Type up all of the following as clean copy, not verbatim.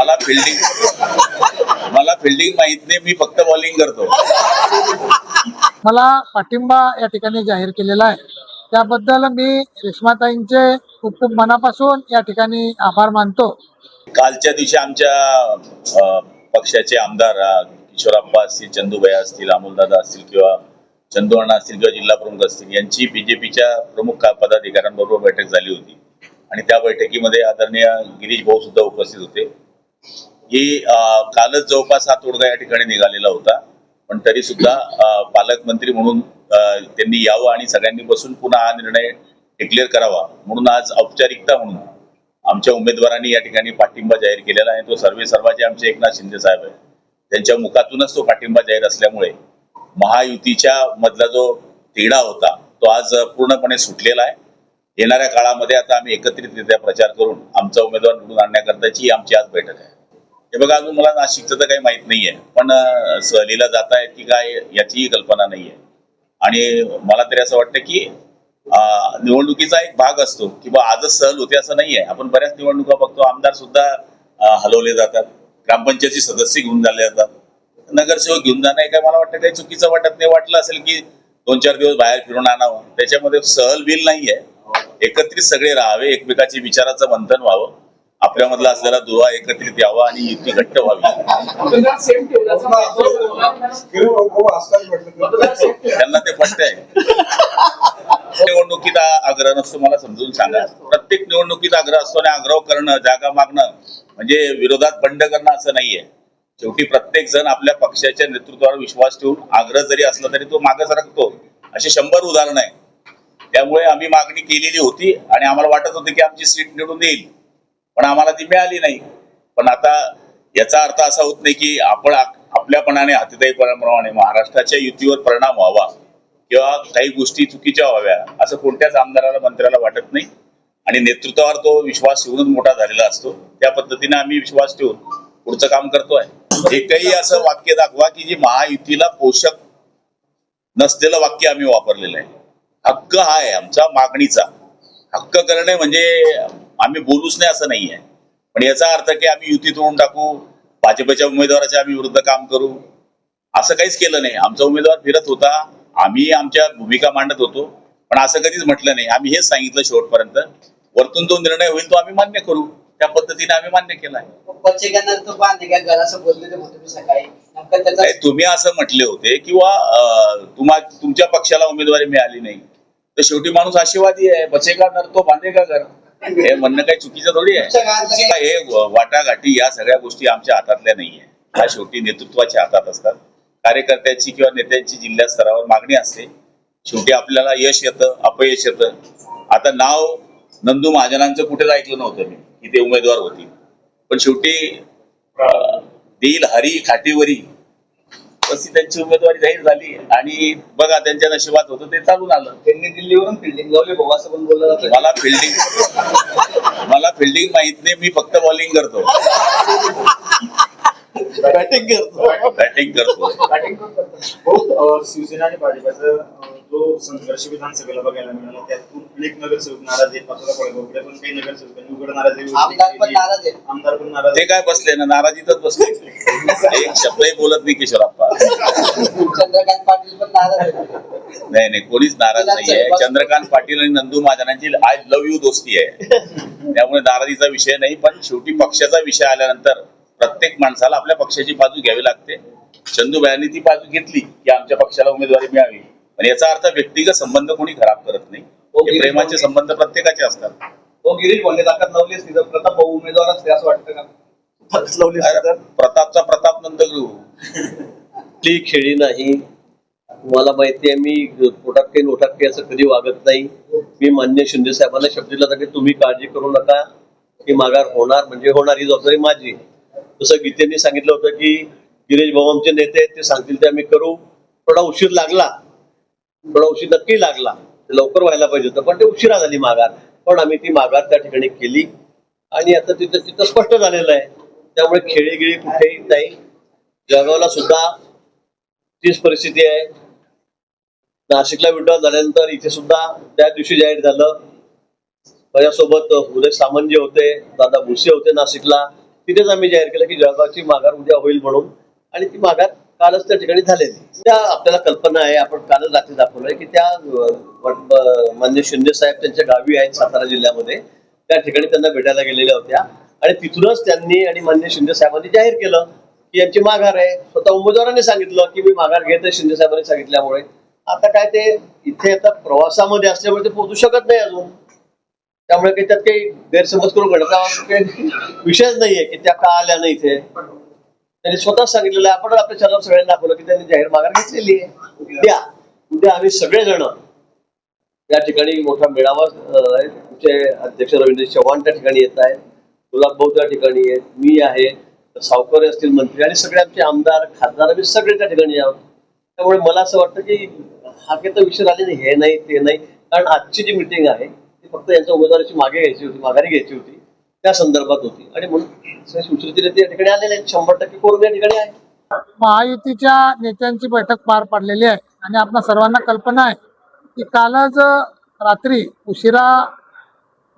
मला फिल्डिंग माहित नाही, मी फक्त बॉलिंग करतो. मला पाठिंबा या ठिकाणी जाहीर केलेला आहे. त्याबद्दल मी रेश्माताईंचे खूप खूप मनापासून या ठिकाणी आभार मानतो. कालच्या दिवशी आमच्या पक्षाचे आमदार किशोरप्पा असतील, चंदूभाई असतील, अमोलदादा असतील किंवा चंदू अण्णा असतील किंवा जिल्हा प्रमुख असतील, यांची बीजेपीच्या प्रमुख पदाधिकाऱ्यांबरोबर बैठक झाली होती आणि त्या बैठकीमध्ये आदरणीय गिरीश भाऊ सुद्धा उपस्थित होते. ही कालच जवळपास हा तोडगा या ठिकाणी निघालेला होता, पण तरी सुद्धा पालकमंत्री म्हणून त्यांनी यावं आणि सगळ्यांनी बसून पुन्हा हा निर्णय डिक्लेअर करावा म्हणून आज औपचारिकता म्हणून आमच्या उमेदवारांनी या ठिकाणी पाठिंबा जाहीर केलेला आहे. तो सर्वांचे आमचे एकनाथ शिंदे साहेब आहे, त्यांच्या मुखातूनच तो पाठिंबा जाहीर असल्यामुळे महायुतीच्या मधला जो तिढा होता तो आज पूर्णपणे सुटलेला आहे. येणाऱ्या काळामध्ये आता आम्ही एकत्रितरित्या प्रचार करून आमचा उमेदवार निवडून आणण्याकरताची आमची आज बैठक आहे. हे बघा, अजून मला नाशिकचं तर काही माहित नाहीये, पण सहलीला जात आहेत की काय याचीही कल्पना नाहीये. आणि मला तरी असं वाटतं की निवडणुकीचा एक भाग असतो किंवा आजच सहल होते असं नाहीये. आपण बऱ्याच निवडणुका बघतो, आमदार सुद्धा हलवले जातात, ग्रामपंचायती सदस्य घेऊन झाले जातात, नगरसेवक घेऊन जाणं काय मला वाटतं काही चुकीचं वाटत नाही. वाटलं असेल की 2-4 दिवस बाहेर फिरून आणावं, त्याच्यामध्ये सहल बिल नाहीये. एकत्रित सगळे राहावे, एकमेकाची विचाराचं मंथन व्हावं, आपल्यामधला असलेला दुवा एकत्रित यावा आणि युती घट्ट व्हावी. त्यांना ते पटतंय. निवडणुकीत आग्रह नसतो, मला समजून सांगा. प्रत्येक निवडणुकीत आग्रह असतो आणि आग्रह करणं, जागा मागणं म्हणजे विरोधात बंड करणं असं नाहीये. शेवटी प्रत्येक जण आपल्या पक्षाच्या नेतृत्वावर विश्वास ठेवून आग्रह जरी असला तरी तो मागे सरकतो. अशी 100 उदाहरणं आहे. त्यामुळे आम्ही मागणी केलेली होती आणि आम्हाला वाटत होतं की आमची सीट निवडून येईल, पण आम्हाला ती मिळाली नाही. पण आता याचा अर्थ असा होत नाही की आपण आपल्यापणाने हातीदाईपणाप्रमाणे महाराष्ट्राच्या युतीवर परिणाम व्हावा किंवा काही गोष्टी चुकीच्या व्हाव्या असं कोणत्याच आमदाराला मंत्र्याला वाटत नाही. आणि नेतृत्वावर तो विश्वास ठेवूनच मोठा झालेला असतो. त्या पद्धतीने आम्ही विश्वास ठेवून पुढचं काम करतोय. एकही असं वाक्य दाखवा की जे महायुतीला पोषक नसलेलं वाक्य आम्ही वापरलेलं आहे. हक्क हा आहे आमचा मागणीचा. हक्क करणे म्हणजे आम्ही बोलूच नाही असं नाहीये, पण याचा अर्थ की आम्ही युती तोडून टाकू, भाजपच्या उमेदवाराच्या आम्ही विरुद्ध काम करू असं काहीच केलं नाही. आमचा उमेदवार फिरत होता, आम्ही आमच्या भूमिका मांडत होतो, पण असं कधीच म्हटलं नाही. आम्ही हेच सांगितलं शेवटपर्यंत, वरतून जो निर्णय होईल तो आम्ही मान्य करू. त्या पद्धतीने आम्ही मान्य केलाय. तुम्ही असं म्हटले होते किंवा तुमच्या पक्षाला उमेदवारी मिळाली नाही तर शेवटी माणूस आशीर्वादी आहे, बचेगा नर तो बांधेगा घर, हे म्हणणं काही चुकीचं थोडी आहे. हे वाटाघाटी या सगळ्या गोष्टी आमच्या हातातल्या नाहीये. ह्या शेवटी नेतृत्वाच्या हातात असतात. कार्यकर्त्याची किंवा नेत्यांची जिल्हा स्तरावर मागणी असते. शेवटी आपल्याला यश येतं, अपयश येतं. आता नाव नंदू महाजनांचं कुठेच ऐकलं नव्हतं मी की ते उमेदवार होती, पण शेवटी देईल हरी खाटीवरी तशी त्यांची उमेदवारी जाहीर झाली आणि बघा त्यांच्या नशिबात होतं ते चालून आलं. त्यांनी दिल्लीवरून फिल्डिंग लावली भाऊ असं पण बोललं जातं. मला फिल्डिंग माहित नाही, मी फक्त बॉलिंग करतो. बॅटिंग करतो. शिवसेना आणि भाजपचा जो संघर्ष विधानसभेला बघायला मिळाला त्यातून अनेक नगरसेवक नाराज आहेत. पाचोरा पण काही नगरसेवकांनी उघड नाराजी, आमदार पण नाराज. ते काय बसले ना, नाराजीतच बसले. एक शब्दही बोलत नाही किशोरप्पा. चंद्रकांत पाटील पण नाराज आहेत. नाही, कोणीच नाराज नाहीये. चंद्रकांत पाटील आणि नंदू महाजनांची आय लव्ह यू दोस्ती आहे, त्यामुळे नाराजीचा विषय नाही. पण शेवटी पक्षाचा विषय आल्यानंतर प्रत्येक माणसाला आपल्या पक्षाची बाजू घ्यावी लागते. चंदूबाईंनी ती बाजू घेतली की आमच्या पक्षाला उमेदवारी मिळावी, पण याचा अर्थ व्यक्तिगत संबंध कोणी खराब करत नाही. प्रेमाचे संबंध प्रत्येकाचे असतात. गिरीश भाऊंनी ताकद लावलीच तिथं प्रताप भाऊ उमेदवार असते असं वाटतं का? प्रतापचा प्रताप नंतर घेऊ. ती खेळी नाही. मला माहिती आहे मी पोटात काही नोटात काही असं कधी वागत नाही. मी मान्य शिंदे साहेबांना शब्द दिला की तुम्ही काळजी करू नका, की माघार होणार म्हणजे होणार, ही जबाबदारी माझी. जसं गीतेंनी सांगितलं होतं की गिरीश भाऊ आमचे नेते आहेत, ते सांगतील ते आम्ही करू. थोडा उशीर नक्की लागला, लवकर व्हायला पाहिजे होतं, पण ते उशिरा झाली माघार. पण आम्ही ती माघार त्या ठिकाणी केली आणि आता तिथं स्पष्ट झालेलं आहे. त्यामुळे खेळीगिळी कुठेही नाही. जळगावला सुद्धा तीच परिस्थिती आहे. नाशिकला विड्रॉल झाल्यानंतर इथे सुद्धा त्या दिवशी जाहीर झालं. माझ्यासोबत उदय सामंत जे होते, दादा भुसे होते नाशिकला, तिथेच आम्ही जाहीर केलं की जळगावची माघार उद्या होईल म्हणून, आणि ती माघार कालच त्या ठिकाणी झालेली. त्या आपल्याला कल्पना आहे, आपण कालच रात्री दाखवलंय की त्या मान्य शिंदे साहेब त्यांच्या गावी आहेत सातारा जिल्ह्यामध्ये, त्या ठिकाणी त्यांना भेटायला गेलेल्या होत्या आणि तिथूनच त्यांनी आणि मान्य शिंदे साहेबांनी जाहीर केलं की यांची माघार आहे. स्वतः उमेदवारांनी सांगितलं की मी माघार घेत आहे शिंदे साहेबांनी सांगितल्यामुळे. आता काय ते इथे आता प्रवासामध्ये असल्यामुळे ते पोहोचू शकत नाही अजून, त्यामुळे काही त्यात काही गैरसमज करून घडता काही विषयच नाहीये की त्या का आल्या नाही इथे. त्यांनी स्वतः सांगितलेलं आहे, आपण आपल्या चॅनल सगळ्यांना दाखवलं की त्यांनी जाहीर माघार घेतलेली आहे. उद्या आम्ही सगळेजण त्या ठिकाणी मोठा मेळावा तुमचे अध्यक्ष रवींद्र चव्हाण त्या ठिकाणी येत आहेत, गुलाब भाऊ त्या ठिकाणी आहेत, मी आहे, सावकर असतील मंत्री आणि सगळे आमचे आमदार खासदार आम्ही सगळे त्या ठिकाणी आहोत. त्यामुळे मला असं वाटतं की हा काही तर विषय आले नाही, हे नाही ते नाही, कारण आजची जी मिटिंग आहे ती फक्त यांच्या उमेदवाराची माघारी घ्यायची होती त्या संदर्भात होती, आणि म्हणून सुश्रुतीने त्या ठिकाणी आलेले आहेत. 100% कोण या ठिकाणी आहे. महायुतीच्या नेत्यांची बैठक पार पडलेली आहे आणि आपल्या सर्वांना कल्पना आहे की कालच रात्री उशिरा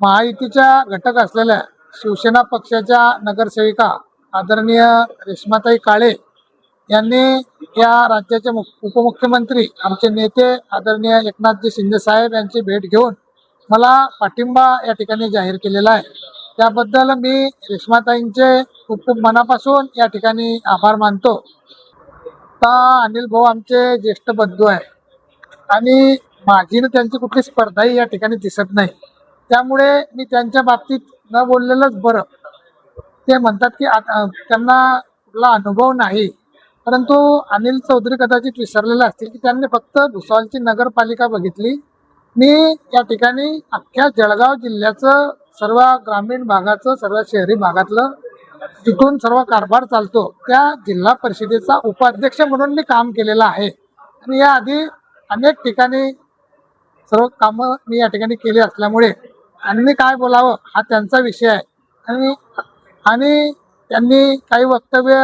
महायुतीच्या घटक असलेल्या शिवसेना पक्षाच्या नगरसेविका आदरणीय रेश्माताई काळे यांनी या राज्याचे उपमुख्यमंत्री आमचे नेते आदरणीय एकनाथजी शिंदे साहेब यांची भेट घेऊन मला पाठिंबा या ठिकाणी जाहीर केलेला आहे. त्याबद्दल मी रेश्माताईंचे खूप खूप मनापासून या ठिकाणी आभार मानतो. आता अनिल भाऊ आमचे ज्येष्ठ बंधू आहे आणि माझी न त्यांची कुठली स्पर्धाही या ठिकाणी दिसत नाही, त्यामुळे मी त्यांच्या बाबतीत न बोललेलंच बरं. ते म्हणतात की त्यांना कुठला अनुभव नाही, परंतु अनिल चौधरी कदाचित विसरलेले असतील की त्यांनी फक्त भुसावळची नगरपालिका बघितली. मी या ठिकाणी अख्ख्या जळगाव जिल्ह्याचं सर्व ग्रामीण भागाचं सर्व शहरी भागातलं जिथून सर्व कारभार चालतो त्या जिल्हा परिषदेचा उपाध्यक्ष म्हणून मी काम केलेलं आहे आणि याआधी अनेक ठिकाणी सर्व कामं मी या ठिकाणी केली असल्यामुळे त्यांनी काय बोलावं हा त्यांचा विषय आहे. आणि त्यांनी काही वक्तव्य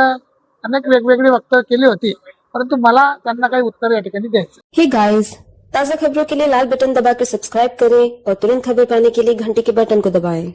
अनेक वेगवेगळी वक्तव्य केली होती, परंतु मला त्यांना काही उत्तर या ठिकाणी द्यायचं. हे गाइस, ताज़ा खबरों के लिए लाल बटन दबाकर सब्सक्राइब करें और तुरंत खबर पाने के लिए घंटी के बटन को दबाएं।